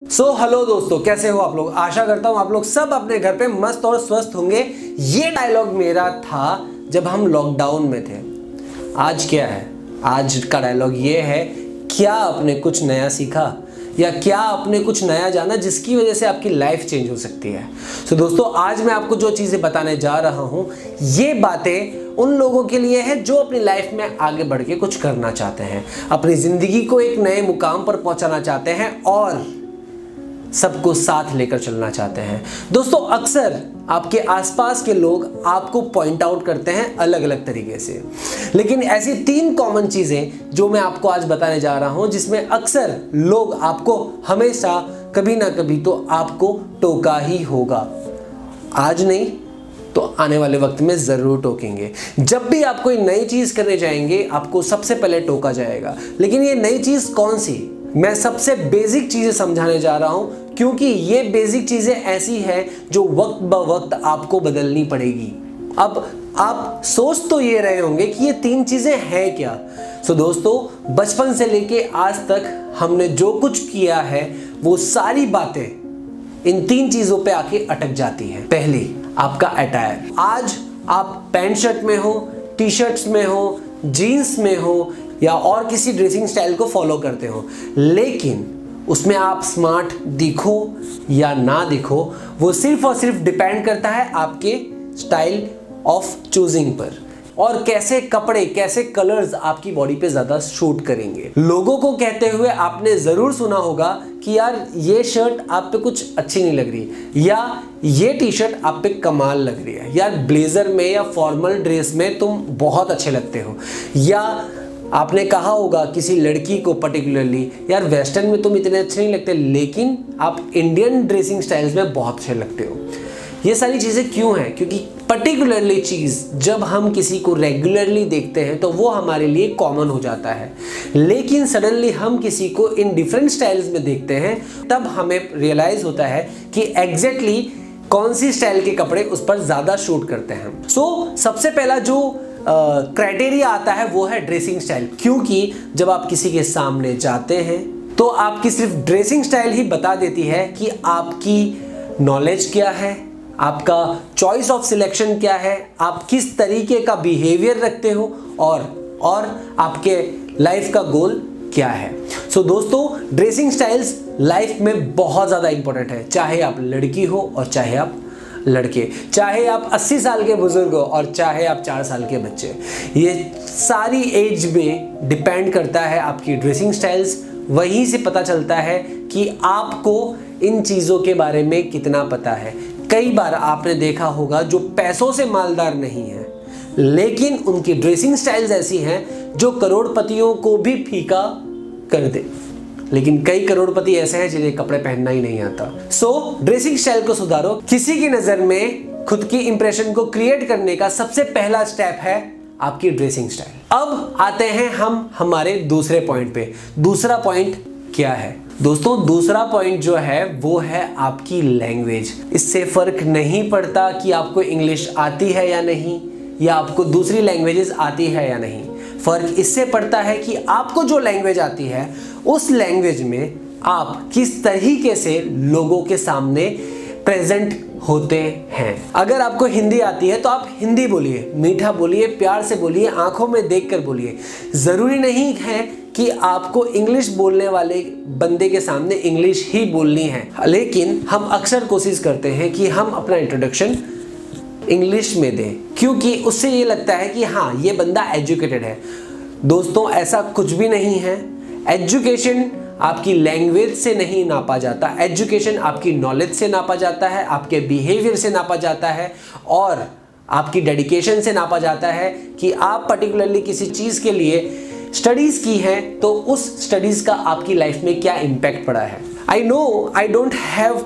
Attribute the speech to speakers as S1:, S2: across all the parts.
S1: Hello दोस्तों, कैसे हो आप लोग। आशा करता हूँ आप लोग सब अपने घर पे मस्त और स्वस्थ होंगे। ये डायलॉग मेरा था जब हम लॉकडाउन में थे। आज क्या है, आज का डायलॉग ये है, क्या आपने कुछ नया सीखा या क्या आपने कुछ नया जाना जिसकी वजह से आपकी लाइफ चेंज हो सकती है। दोस्तों, आज मैं आपको जो चीज़ें बताने जा रहा हूँ, ये बातें उन लोगों के लिए है जो अपनी लाइफ में आगे बढ़ के कुछ करना चाहते हैं, अपनी ज़िंदगी को एक नए मुकाम पर पहुँचाना चाहते हैं और सबको साथ लेकर चलना चाहते हैं। दोस्तों, अक्सर आपके आसपास के लोग आपको पॉइंट आउट करते हैं अलग अलग तरीके से, लेकिन ऐसी 3 कॉमन चीज़ें जो मैं आपको आज बताने जा रहा हूं, जिसमें अक्सर लोग आपको हमेशा कभी ना कभी तो आपको टोका ही होगा। आज नहीं तो आने वाले वक्त में ज़रूर टोकेंगे। जब भी आप कोई नई चीज़ करने जाएंगे, आपको सबसे पहले टोका जाएगा। लेकिन ये नई चीज़ कौन सी? मैं सबसे बेसिक चीज़ें समझाने जा रहा हूं, क्योंकि ये बेसिक चीज़ें ऐसी हैं जो वक्त ब वक्त आपको बदलनी पड़ेगी। अब आप सोच तो ये रहे होंगे कि ये 3 चीज़ें हैं क्या। दोस्तों, बचपन से लेके आज तक हमने जो कुछ किया है वो सारी बातें इन 3 चीज़ों पे आके अटक जाती हैं। पहली, आपका अटायर। आज आप पैंट शर्ट में हो, टी शर्ट्स में हो, जीन्स में हो या और किसी ड्रेसिंग स्टाइल को फॉलो करते हो, लेकिन उसमें आप स्मार्ट दिखो या ना दिखो, वो सिर्फ और सिर्फ डिपेंड करता है आपके स्टाइल ऑफ चूजिंग पर और कैसे कपड़े, कैसे कलर्स आपकी बॉडी पे ज़्यादा शूट करेंगे। लोगों को कहते हुए आपने ज़रूर सुना होगा कि यार ये शर्ट आप पे कुछ अच्छी नहीं लग रही, या ये टी शर्ट आप पे कमाल लग रही है, यार ब्लेजर में या फॉर्मल ड्रेस में तुम बहुत अच्छे लगते हो, या आपने कहा होगा किसी लड़की को पर्टिकुलरली, यार वेस्टर्न में तुम इतने अच्छे नहीं लगते लेकिन आप इंडियन ड्रेसिंग स्टाइल्स में बहुत अच्छे लगते हो। ये सारी चीज़ें क्यों हैं? क्योंकि पर्टिकुलरली चीज़ जब हम किसी को रेगुलरली देखते हैं तो वो हमारे लिए कॉमन हो जाता है, लेकिन सडनली हम किसी को इन डिफरेंट स्टाइल्स में देखते हैं, तब हमें रियलाइज़ होता है कि एग्जैक्टली कौन सी स्टाइल के कपड़े उस पर ज़्यादा शूट करते हैं। सबसे पहला जो क्राइटेरिया आता है वो है ड्रेसिंग स्टाइल। क्योंकि जब आप किसी के सामने जाते हैं तो आपकी सिर्फ ड्रेसिंग स्टाइल ही बता देती है कि आपकी नॉलेज क्या है, आपका चॉइस ऑफ सिलेक्शन क्या है, आप किस तरीके का बिहेवियर रखते हो और आपके लाइफ का गोल क्या है। दोस्तों, ड्रेसिंग स्टाइल्स लाइफ में बहुत ज़्यादा इंपॉर्टेंट है, चाहे आप लड़की हो और चाहे आप लड़के, चाहे आप 80 साल के बुजुर्ग हो और चाहे आप 4 साल के बच्चे। ये सारी एज में डिपेंड करता है आपकी ड्रेसिंग स्टाइल्स। वहीं से पता चलता है कि आपको इन चीज़ों के बारे में कितना पता है। कई बार आपने देखा होगा जो पैसों से मालदार नहीं है, लेकिन उनकी ड्रेसिंग स्टाइल्स ऐसी हैं जो करोड़पतियों को भी फीका कर दे, लेकिन कई करोड़पति ऐसे हैं जिन्हें कपड़े पहनना ही नहीं आता। ड्रेसिंग स्टाइल को सुधारो। किसी की नजर में खुद की इंप्रेशन को क्रिएट करने का सबसे पहला स्टेप है आपकी ड्रेसिंग स्टाइल। अब आते हैं हम हमारे दूसरे पॉइंट पे। दूसरा पॉइंट क्या है दोस्तों? दूसरा पॉइंट जो है वो है आपकी लैंग्वेज। इससे फर्क नहीं पड़ता कि आपको इंग्लिश आती है या नहीं, या आपको दूसरी लैंग्वेजेस आती है या नहीं। फर्क इससे पड़ता है कि आपको जो लैंग्वेज आती है उस लैंग्वेज में आप किस तरीके से लोगों के सामने प्रेजेंट होते हैं। अगर आपको हिंदी आती है तो आप हिंदी बोलिए, मीठा बोलिए, प्यार से बोलिए, आंखों में देखकर बोलिए। ज़रूरी नहीं है कि आपको इंग्लिश बोलने वाले बंदे के सामने इंग्लिश ही बोलनी है, लेकिन हम अक्सर कोशिश करते हैं कि हम अपना इंट्रोडक्शन इंग्लिश में दें, क्योंकि उससे ये लगता है कि हाँ, ये बंदा एजुकेटेड है। दोस्तों, ऐसा कुछ भी नहीं है। एजुकेशन आपकी लैंग्वेज से नहीं नापा जाता, एजुकेशन आपकी नॉलेज से नापा जाता है, आपके बिहेवियर से नापा जाता है और आपकी डेडिकेशन से नापा जाता है कि आप पर्टिकुलरली किसी चीज़ के लिए स्टडीज़ की हैं तो उस स्टडीज़ का आपकी लाइफ में क्या इम्पैक्ट पड़ा है। I know I don't have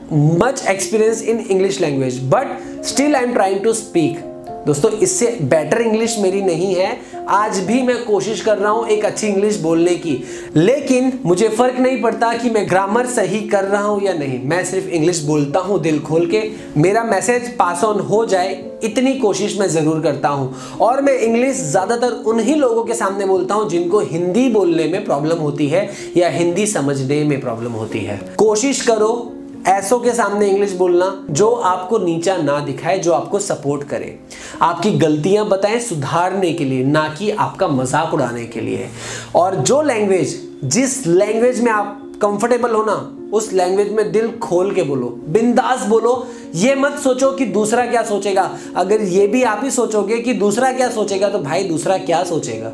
S1: much experience in English language, but still I am trying to speak। दोस्तों इससे बेटर इंग्लिश मेरी नहीं है। आज भी मैं कोशिश कर रहा हूं एक अच्छी इंग्लिश बोलने की, लेकिन मुझे फर्क नहीं पड़ता कि मैं ग्रामर सही कर रहा हूं या नहीं, मैं सिर्फ इंग्लिश बोलता हूं दिल खोल के। मेरा मैसेज पास ऑन हो जाए इतनी कोशिश मैं जरूर करता हूं। और मैं इंग्लिश ज्यादातर उन्हीं लोगों के सामने बोलता हूं जिनको हिंदी बोलने में प्रॉब्लम होती है या हिंदी समझने में प्रॉब्लम होती है। कोशिश करो ऐसों के सामने इंग्लिश बोलना जो आपको नीचा ना दिखाए, जो आपको सपोर्ट करे, आपकी गलतियां बताएं सुधारने के लिए, ना कि आपका मजाक उड़ाने के लिए। और जो लैंग्वेज, जिस लैंग्वेज में आप कंफर्टेबल हो ना, उस लैंग्वेज में दिल खोल के बोलो, बिंदास बोलो। ये मत सोचो कि दूसरा क्या सोचेगा। अगर ये भी आप ही सोचोगे कि दूसरा क्या सोचेगा, तो भाई दूसरा क्या सोचेगा,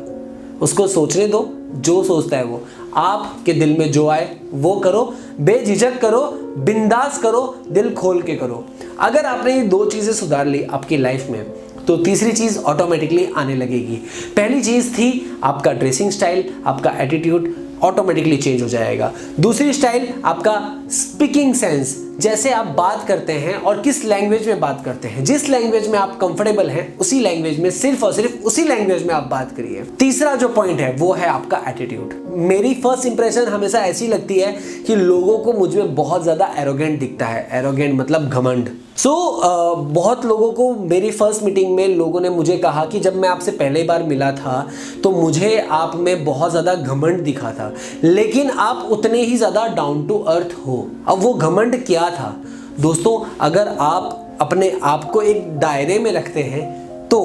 S1: उसको सोचने दो। जो सोचता है वो, आपके दिल में जो आए वो करो, बेझिझक करो, बिंदास करो, दिल खोल के करो। अगर आपने ये 2 चीजें सुधार ली आपकी लाइफ में, तो तीसरी चीज ऑटोमेटिकली आने लगेगी। पहली चीज थी आपका ड्रेसिंग स्टाइल, आपका एटीट्यूड ऑटोमेटिकली चेंज हो जाएगा। दूसरी स्टाइल आपका स्पीकिंग सेंस, जैसे आप बात करते हैं और किस लैंग्वेज में बात करते हैं। जिस लैंग्वेज में आप कंफर्टेबल हैं उसी लैंग्वेज में, सिर्फ और सिर्फ उसी लैंग्वेज में आप बात करिए। तीसरा जो पॉइंट है वो है आपका एटीट्यूड। मेरी फर्स्ट इंप्रेशन हमेशा ऐसी लगती है कि लोगों को मुझ में बहुत ज्यादा एरोगेंट दिखता है। एरोगेंट मतलब घमंड। बहुत लोगों को मेरी फर्स्ट मीटिंग में लोगों ने मुझे कहा कि जब मैं आपसे पहले बार मिला था तो मुझे आप में बहुत ज़्यादा घमंड दिखा था, लेकिन आप उतने ही ज़्यादा डाउन टू अर्थ हो। अब वो घमंड क्या था दोस्तों? अगर आप अपने आप को एक दायरे में रखते हैं तो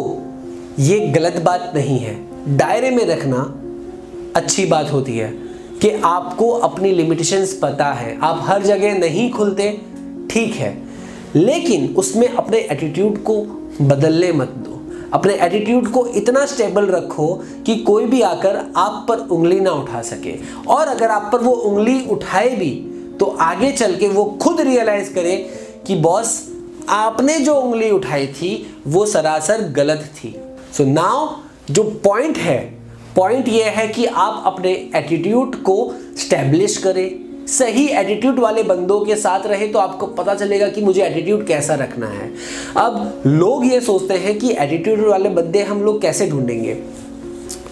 S1: ये गलत बात नहीं है। दायरे में रखना अच्छी बात होती है कि आपको अपनी लिमिटेशंस पता है, आप हर जगह नहीं खुलते, ठीक है, लेकिन उसमें अपने एटीट्यूड को बदलने मत दो। अपने एटीट्यूड को इतना स्टेबल रखो कि कोई भी आकर आप पर उंगली ना उठा सके, और अगर आप पर वो उंगली उठाए भी तो आगे चल के वो खुद रियलाइज करे कि बॉस आपने जो उंगली उठाई थी वो सरासर गलत थी। सो नाउ जो पॉइंट है, पॉइंट ये है कि आप अपने एटीट्यूड को स्टैब्लिश करें। सही एटीट्यूड वाले बंदों के साथ रहे तो आपको पता चलेगा कि मुझे एटीट्यूड कैसा रखना है। अब लोग ये सोचते हैं कि एटीट्यूड वाले बंदे हम लोग कैसे ढूंढेंगे।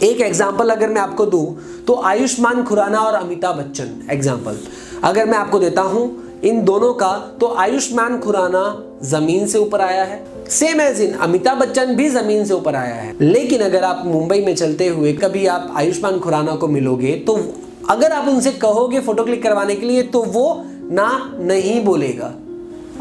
S1: एक एग्जांपल अगर मैं आपको दूं तो आयुष्मान खुराना और अमिताभ बच्चन एग्जांपल अगर मैं आपको देता हूं इन दोनों का, तो आयुष्मान खुराना जमीन से ऊपर आया है, same as in Amitabh Bachchan भी जमीन से ऊपर आया है। लेकिन अगर आप मुंबई में चलते हुए कभी आप आयुष्मान खुराना को मिलोगे तो अगर आप उनसे कहोगे फोटो क्लिक करवाने के लिए तो वो ना नहीं बोलेगा,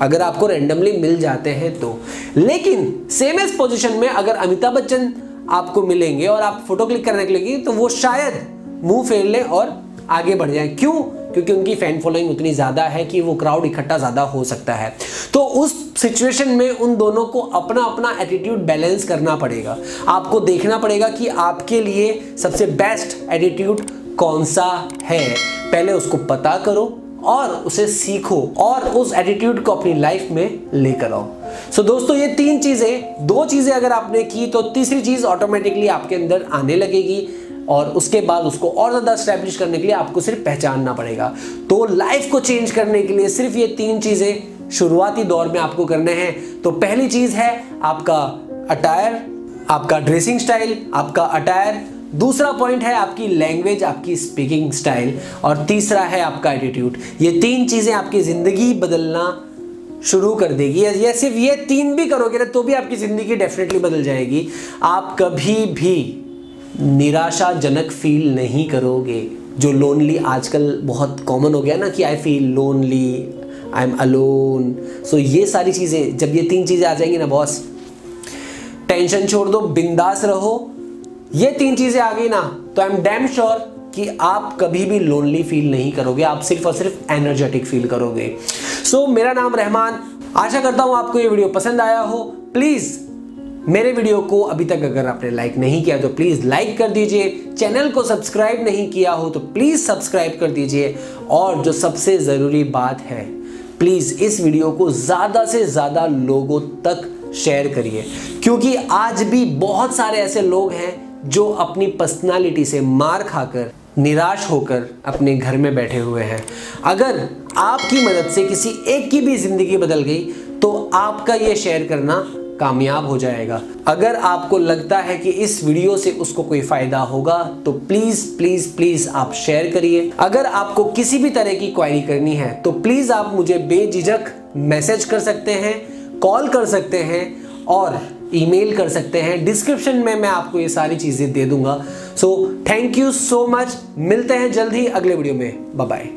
S1: अगर आपको रैंडमली मिल जाते हैं तो। लेकिन सेम एज पोजीशन में अगर अमिताभ बच्चन आपको मिलेंगे और आप फोटो क्लिक करने के लिए तो वो शायद मुंह फेर लें और आगे बढ़ जाएं। क्यों? क्योंकि उनकी फैन फॉलोइंग उतनी ज्यादा है कि वो क्राउड इकट्ठा ज्यादा हो सकता है। तो उस सिचुएशन में उन दोनों को अपना अपना एटीट्यूड बैलेंस करना पड़ेगा। आपको देखना पड़ेगा कि आपके लिए सबसे बेस्ट एटीट्यूड कौन सा है, पहले उसको पता करो और उसे सीखो और उस एटीट्यूड को अपनी लाइफ में लेकर आओ। सो दोस्तों ये 3 चीजें, 2 चीजें अगर आपने की तो तीसरी चीज ऑटोमेटिकली आपके अंदर आने लगेगी, और उसके बाद उसको और ज़्यादा स्टैब्लिश करने के लिए आपको सिर्फ पहचानना पड़ेगा। तो लाइफ को चेंज करने के लिए सिर्फ ये 3 चीज़ें शुरुआती दौर में आपको करने हैं। तो पहली चीज़ है आपका अटायर, आपका ड्रेसिंग स्टाइल, आपका अटायर। दूसरा पॉइंट है आपकी लैंग्वेज, आपकी स्पीकिंग स्टाइल, और तीसरा है आपका एटीट्यूड। ये 3 चीज़ें आपकी ज़िंदगी बदलना शुरू कर देगी। या सिर्फ ये 3 भी करोगे ना तो भी आपकी ज़िंदगी डेफिनेटली बदल जाएगी। आप कभी भी निराशाजनक फील नहीं करोगे। जो लोनली आजकल बहुत कॉमन हो गया ना कि I feel lonely, I am alone. So ये सारी चीज़ें, जब ये 3 चीज़ें आ जाएंगी ना बॉस, टेंशन छोड़ दो, बिंदास रहो। ये 3 चीज़ें आ गई ना तो आई एम डैम श्योर कि आप कभी भी लोनली फील नहीं करोगे, आप सिर्फ और सिर्फ एनर्जेटिक फील करोगे। सो मेरा नाम रहमान, आशा करता हूँ आपको ये वीडियो पसंद आया हो। प्लीज़ मेरे वीडियो को अभी तक अगर आपने लाइक नहीं किया तो प्लीज़ लाइक कर दीजिए, चैनल को सब्सक्राइब नहीं किया हो तो प्लीज़ सब्सक्राइब कर दीजिए, और जो सबसे ज़रूरी बात है, प्लीज़ इस वीडियो को ज़्यादा से ज़्यादा लोगों तक शेयर करिए, क्योंकि आज भी बहुत सारे ऐसे लोग हैं जो अपनी पर्सनालिटी से मार खाकर, निराश होकर अपने घर में बैठे हुए हैं। अगर आपकी मदद से किसी एक की भी ज़िंदगी बदल गई तो आपका ये शेयर करना कामयाब हो जाएगा। अगर आपको लगता है कि इस वीडियो से उसको कोई फायदा होगा तो प्लीज प्लीज प्लीज आप शेयर करिए। अगर आपको किसी भी तरह की क्वेरी करनी है तो प्लीज आप मुझे बेझिझक मैसेज कर सकते हैं, कॉल कर सकते हैं और ईमेल कर सकते हैं। डिस्क्रिप्शन में मैं आपको ये सारी चीजें दे दूंगा। So thank you so much. मिलते हैं जल्द ही अगले वीडियो में। Bye bye.